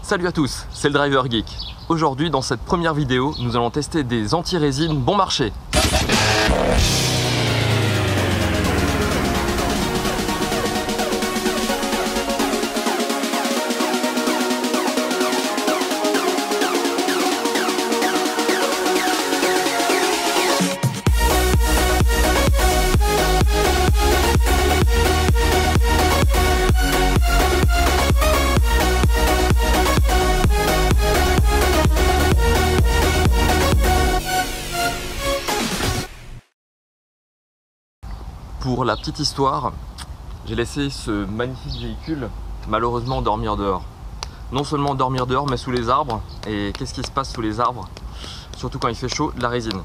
Salut à tous, c'est le Driver Geek. Aujourd'hui, dans cette première vidéo, nous allons tester des anti-résines bon marché. Pour la petite histoire, j'ai laissé ce magnifique véhicule malheureusement dormir dehors. Non seulement dormir dehors, mais sous les arbres. Et qu'est-ce qui se passe sous les arbres? Surtout quand il fait chaud, de la résine.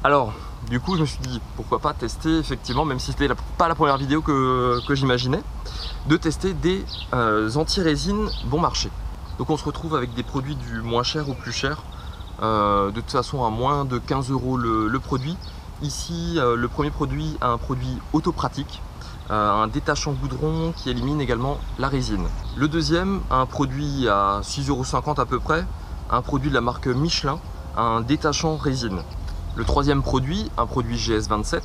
Alors, du coup, je me suis dit, pourquoi pas tester, effectivement, même si c'était pas la première vidéo que j'imaginais, de tester des anti-résines bon marché. Donc on se retrouve avec des produits du moins cher au plus cher. De toute façon, à moins de 15 € le produit. Ici, le premier produit, un produit autopratique, un détachant goudron qui élimine également la résine. Le deuxième, un produit à 6,50 € à peu près, un produit de la marque Michelin, un détachant résine. Le troisième produit, un produit GS27,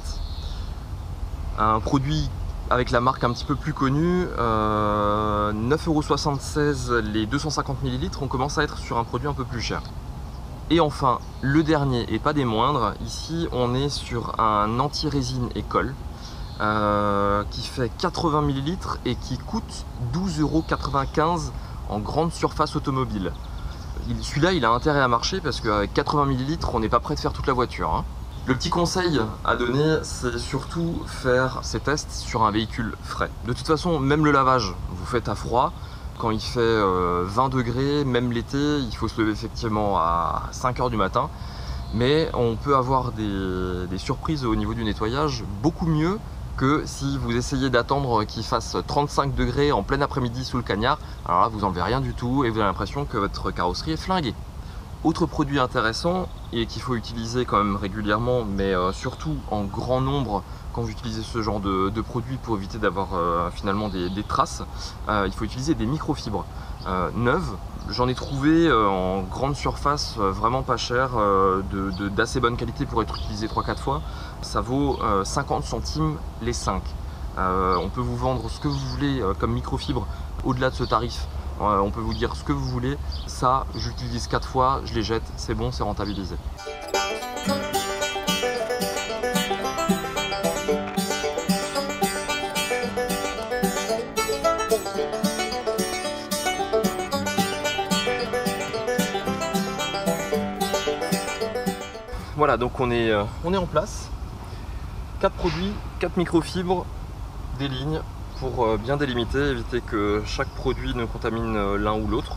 un produit avec la marque un petit peu plus connue, 9,76 € les 250 ml, on commence à être sur un produit un peu plus cher. Et enfin, le dernier et pas des moindres, ici on est sur un anti-résine et colle qui fait 80 ml et qui coûte 12,95 € en grande surface automobile. Celui-là il a intérêt à marcher parce qu'avec 80 ml on n'est pas prêt de faire toute la voiture, hein. Le petit conseil à donner, c'est surtout faire ces tests sur un véhicule frais. De toute façon, même le lavage, vous faites à froid. Quand il fait 20 degrés, même l'été, il faut se lever effectivement à 5 h du matin. Mais on peut avoir des surprises au niveau du nettoyage beaucoup mieux que si vous essayez d'attendre qu'il fasse 35 degrés en plein après-midi sous le cagnard. Alors là, vous n'enlevez rien du tout et vous avez l'impression que votre carrosserie est flinguée. Autre produit intéressant et qu'il faut utiliser quand même régulièrement, mais surtout en grand nombre quand vous utilisez ce genre de produit pour éviter d'avoir finalement des traces, il faut utiliser des microfibres neuves. J'en ai trouvé en grande surface, vraiment pas cher, d'assez bonne qualité pour être utilisé 3-4 fois. Ça vaut 50 centimes les 5. On peut vous vendre ce que vous voulez comme microfibre au-delà de ce tarif. On peut vous dire ce que vous voulez. Ça, j'utilise 4 fois, je les jette, c'est bon, c'est rentabilisé. Voilà, donc on est en place. 4 produits, 4 microfibres, des lignes pour bien délimiter, éviter que chaque produit ne contamine l'un ou l'autre.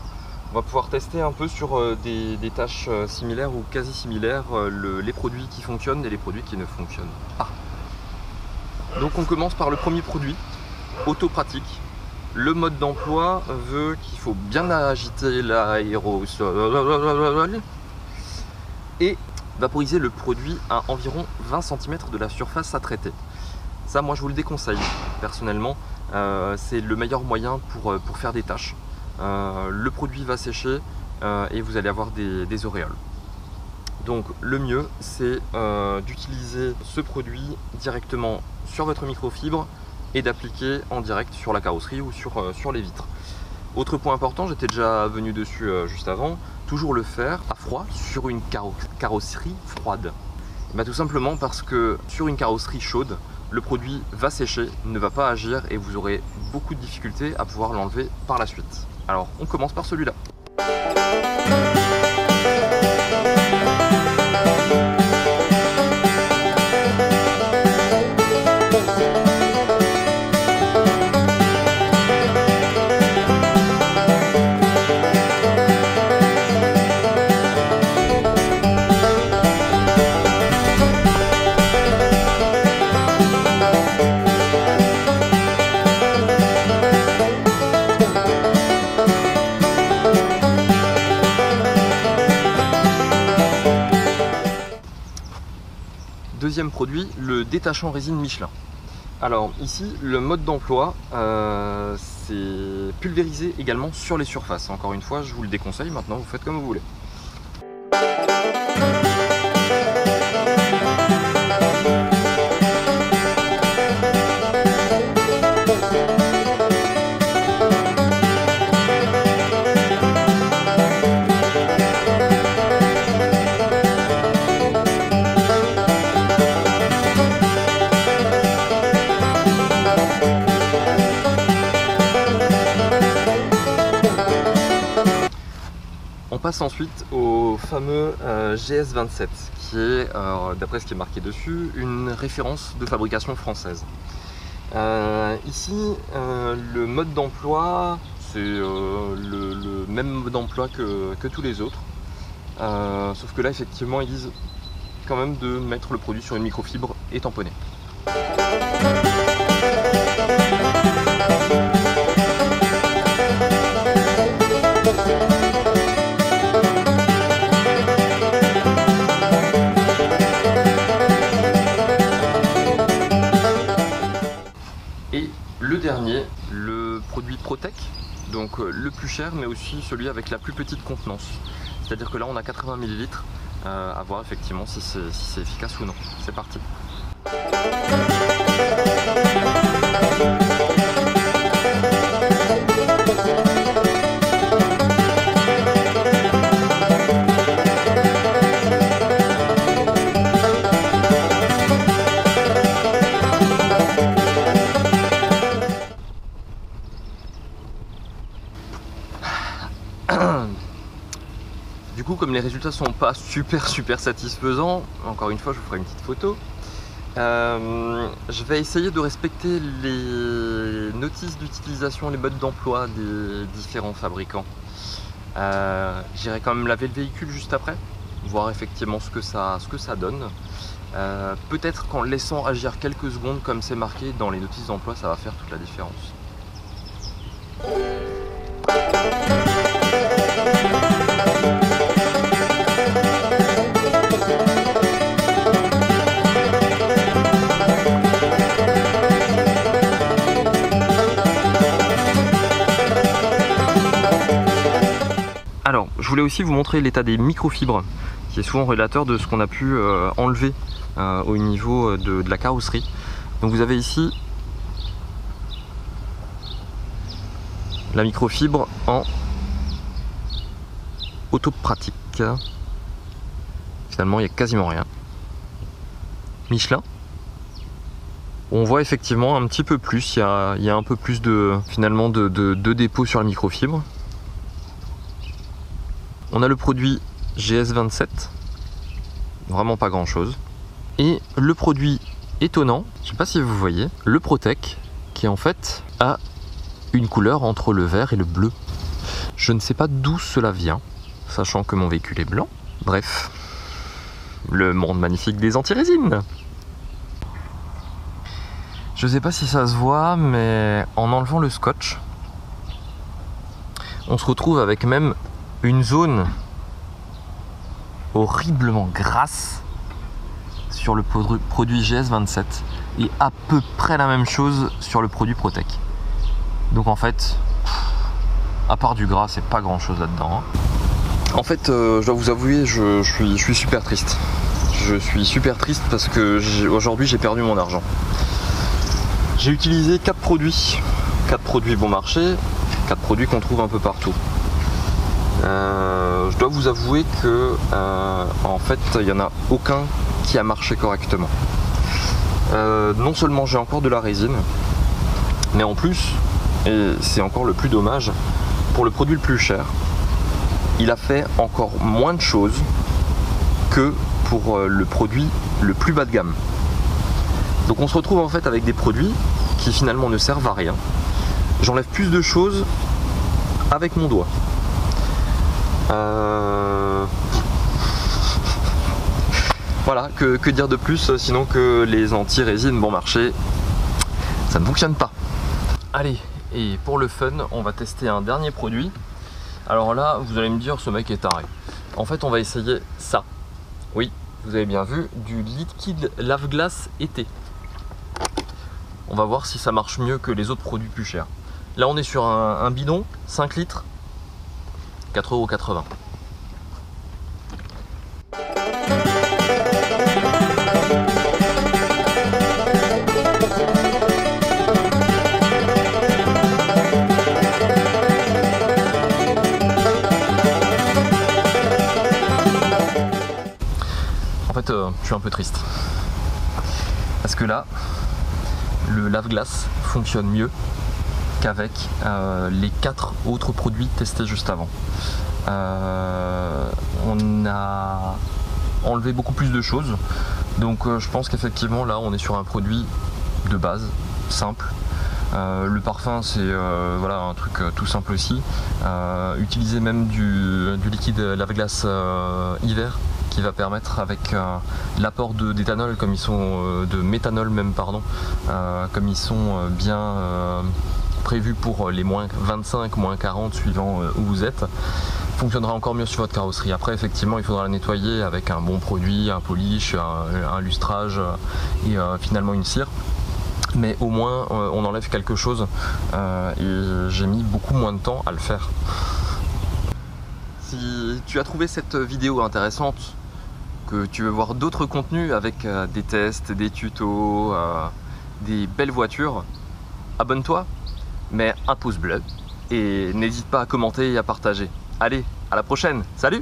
On va pouvoir tester un peu sur des tâches similaires ou quasi similaires les produits qui fonctionnent et les produits qui ne fonctionnent pas. Donc on commence par le premier produit, autopratique. Le mode d'emploi veut qu'il faut bien agiter l'aérosol et vaporiser le produit à environ 20 cm de la surface à traiter. Ça, moi je vous le déconseille personnellement, c'est le meilleur moyen pour faire des tâches. Le produit va sécher et vous allez avoir des auréoles. Donc le mieux c'est d'utiliser ce produit directement sur votre microfibre et d'appliquer en direct sur la carrosserie ou sur les vitres. Autre point important, j'étais déjà venu dessus juste avant, toujours le faire à froid sur une carrosserie froide. Bah, tout simplement parce que sur une carrosserie chaude, le produit va sécher, ne va pas agir et vous aurez beaucoup de difficultés à pouvoir l'enlever par la suite. Alors on commence par celui-là. Deuxième produit, le détachant résine Michelin. Alors ici, le mode d'emploi, c'est pulvérisé également sur les surfaces. Encore une fois, je vous le déconseille, maintenant vous faites comme vous voulez. On passe ensuite au fameux GS27 qui est, d'après ce qui est marqué dessus, une référence de fabrication française. Ici, le mode d'emploi, c'est le même mode d'emploi que tous les autres. Sauf que là, effectivement, ils disent quand même de mettre le produit sur une microfibre et tamponner. Et le dernier, le produit Protec, donc le plus cher mais aussi celui avec la plus petite contenance. C'est-à-dire que là on a 80 ml, à voir effectivement si c'est efficace ou non. C'est parti. Du coup, comme les résultats sont pas super satisfaisants, encore une fois je vous ferai une petite photo, je vais essayer de respecter les notices d'utilisation, les modes d'emploi des différents fabricants. J'irai quand même laver le véhicule juste après, voir effectivement ce que ça donne. Peut-être qu'en laissant agir quelques secondes comme c'est marqué dans les notices d'emploi, ça va faire toute la différence. Alors, je voulais aussi vous montrer l'état des microfibres, qui est souvent révélateur de ce qu'on a pu enlever au niveau de la carrosserie. Donc vous avez ici la microfibre en autopratique. Finalement, il n'y a quasiment rien. Michelin. On voit effectivement un petit peu plus, il y a un peu plus de dépôt sur la microfibre. On a le produit GS27, vraiment pas grand chose. Et le produit étonnant, je ne sais pas si vous voyez, le Protec, qui en fait a une couleur entre le vert et le bleu. Je ne sais pas d'où cela vient, sachant que mon véhicule est blanc. Bref, le monde magnifique des anti-résines. Je ne sais pas si ça se voit, mais en enlevant le scotch, on se retrouve avec même une zone horriblement grasse sur le produit GS27 et à peu près la même chose sur le produit Protec. Donc en fait, à part du gras, c'est pas grand chose là-dedans. En fait, je dois vous avouer, je suis super triste. Je suis super triste parce que aujourd'hui j'ai perdu mon argent. J'ai utilisé 4 produits bon marché, 4 produits qu'on trouve un peu partout. Je dois vous avouer que en fait il n'y en a aucun qui a marché correctement. Non seulement j'ai encore de la résine, mais en plus, et c'est encore le plus dommage, pour le produit le plus cher, il a fait encore moins de choses que pour le produit le plus bas de gamme. Donc on se retrouve en fait avec des produits qui finalement ne servent à rien. J'enlève plus de choses avec mon doigt. Voilà, que dire de plus sinon que les anti-résines bon marché, ça ne fonctionne pas. Allez, et pour le fun, on va tester un dernier produit. Alors là, vous allez me dire, ce mec est taré. En fait, on va essayer ça. Oui, vous avez bien vu, du liquide lave-glace été. On va voir si ça marche mieux que les autres produits plus chers. Là on est sur un bidon 5 litres, 4,80 €. En fait, je suis un peu triste. Parce que là, le lave-glace fonctionne mieux qu'avec les 4 autres produits testés juste avant. On a enlevé beaucoup plus de choses. Donc je pense qu'effectivement là on est sur un produit de base, simple. Le parfum c'est voilà, un truc tout simple aussi. Utiliser même du liquide lave-glace hiver qui va permettre avec l'apport d'éthanol comme ils sont de méthanol même pardon, comme ils sont bien prévus pour les moins 25, moins 40 suivant où vous êtes, fonctionnera encore mieux sur votre carrosserie. Après effectivement il faudra la nettoyer avec un bon produit, un polish, un lustrage et finalement une cire. Mais au moins on enlève quelque chose et j'ai mis beaucoup moins de temps à le faire. Si tu as trouvé cette vidéo intéressante, que tu veux voir d'autres contenus avec des tests, des tutos, des belles voitures, abonne-toi, mets un pouce bleu et n'hésite pas à commenter et à partager. Allez, à la prochaine, salut!